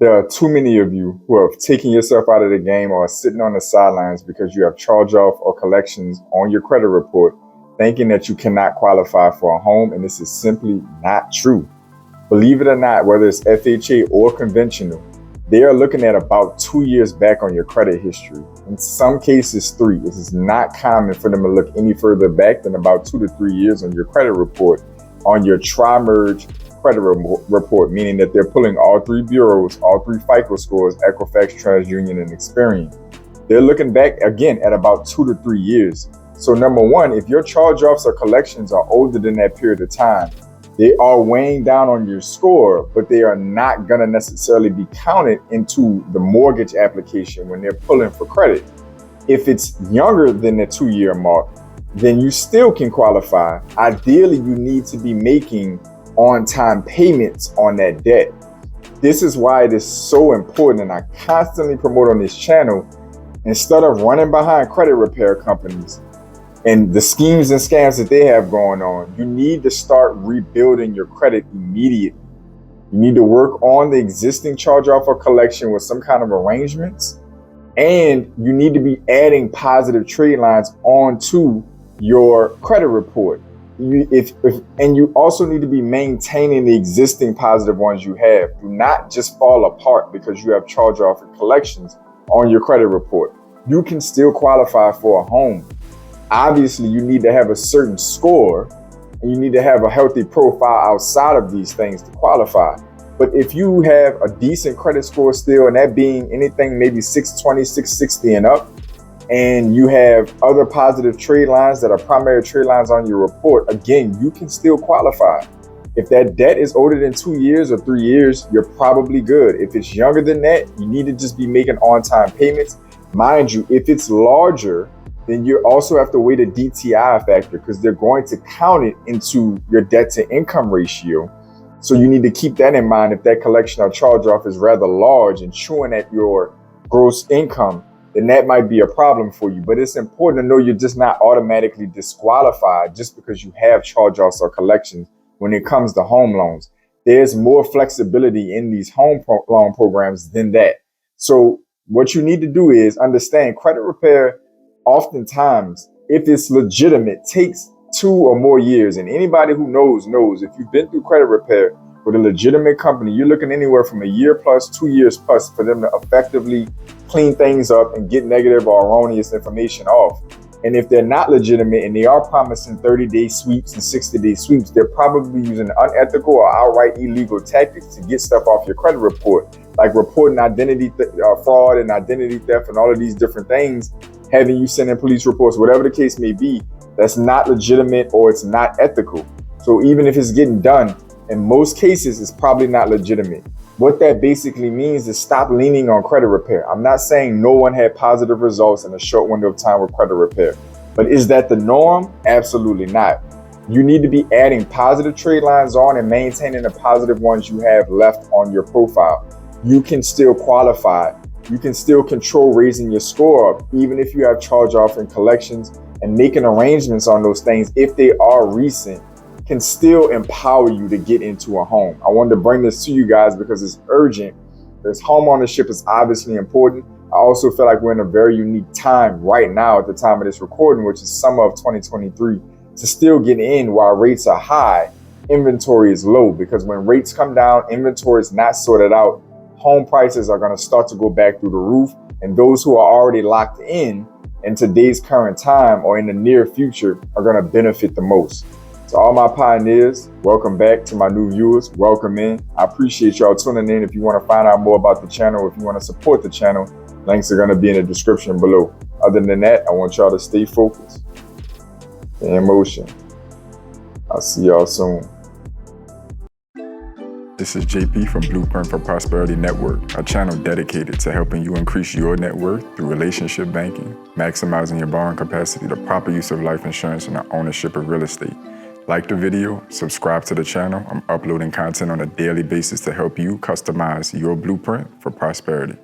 There are too many of you who have taken yourself out of the game or are sitting on the sidelines because you have charge-off or collections on your credit report, thinking that you cannot qualify for a home, and this is simply not true. Believe it or not, whether it's FHA or conventional, they are looking at about 2 years back on your credit history. In some cases, 3. It is not common for them to look any further back than about 2 to 3 years on your credit report, on your tri-merge credit report, meaning that they're pulling all 3 bureaus, all 3 FICO scores, Equifax, TransUnion, and Experian. They're looking back again at about 2 to 3 years. So number one, if your charge-offs or collections are older than that period of time, they are weighing down on your score, but they are not going to necessarily be counted into the mortgage application when they're pulling for credit. If it's younger than the 2-year mark, then you still can qualify. Ideally, you need to be making on-time payments on that debt. This is why it is so important, and I constantly promote on this channel, instead of running behind credit repair companies and the schemes and scams that they have going on, you need to start rebuilding your credit immediately. You need to work on the existing charge-off or collection with some kind of arrangements, and you need to be adding positive trade lines onto your credit report. And you also need to be maintaining the existing positive ones you have. Do not just fall apart because you have charge-off and collections on your credit report. You can still qualify for a home. Obviously, you need to have a certain score, and you need to have a healthy profile outside of these things to qualify. But if you have a decent credit score still, and that being anything maybe 620, 660 and up, and you have other positive trade lines that are primary trade lines on your report, again, you can still qualify. If that debt is older than 2 years or 3 years, you're probably good. If it's younger than that, you need to just be making on-time payments. Mind you, if it's larger, then you also have to weigh the DTI factor because they're going to count it into your debt to income ratio. So you need to keep that in mind if that collection or charge-off is rather large and chewing at your gross income, then that might be a problem for you. But it's important to know you're just not automatically disqualified just because you have charge-offs or collections when it comes to home loans. There's more flexibility in these home loan programs than that. So what you need to do is understand credit repair, oftentimes, if it's legitimate, takes 2 or more years. And anybody who knows, if you've been through credit repair with a legitimate company, you're looking anywhere from 1 year plus, 2 years plus for them to effectively clean things up and get negative or erroneous information off. And if they're not legitimate and they are promising 30-day sweeps and 60-day sweeps, they're probably using unethical or outright illegal tactics to get stuff off your credit report, like reporting identity fraud and identity theft and all of these different things, having you send in police reports, whatever the case may be. That's not legitimate or it's not ethical. So even if it's getting done, in most cases, it's probably not legitimate. What that basically means is stop leaning on credit repair. I'm not saying no one had positive results in a short window of time with credit repair, but is that the norm? Absolutely not. You need to be adding positive trade lines on and maintaining the positive ones you have left on your profile. You can still qualify. You can still control raising your score up, even if you have charge-off and collections, and making arrangements on those things, if they are recent, can still empower you to get into a home. I wanted to bring this to you guys because it's urgent. Because home ownership is obviously important. I also feel like we're in a very unique time right now at the time of this recording, which is summer of 2023, to still get in while rates are high, inventory is low. Because when rates come down, inventory is not sorted out, home prices are going to start to go back through the roof. And those who are already locked in today's current time or in the near future are going to benefit the most. To all my pioneers, welcome back. To my new viewers, welcome in. I appreciate y'all tuning in. If you want to find out more about the channel, if you want to support the channel, links are going to be in the description below. Other than that, I want y'all to stay focused and in motion. I'll see y'all soon. This is JP from Blueprint for Prosperity Network, a channel dedicated to helping you increase your net worth through relationship banking, maximizing your borrowing capacity, the proper use of life insurance, and the ownership of real estate. Like the video, subscribe to the channel. I'm uploading content on a daily basis to help you customize your blueprint for prosperity.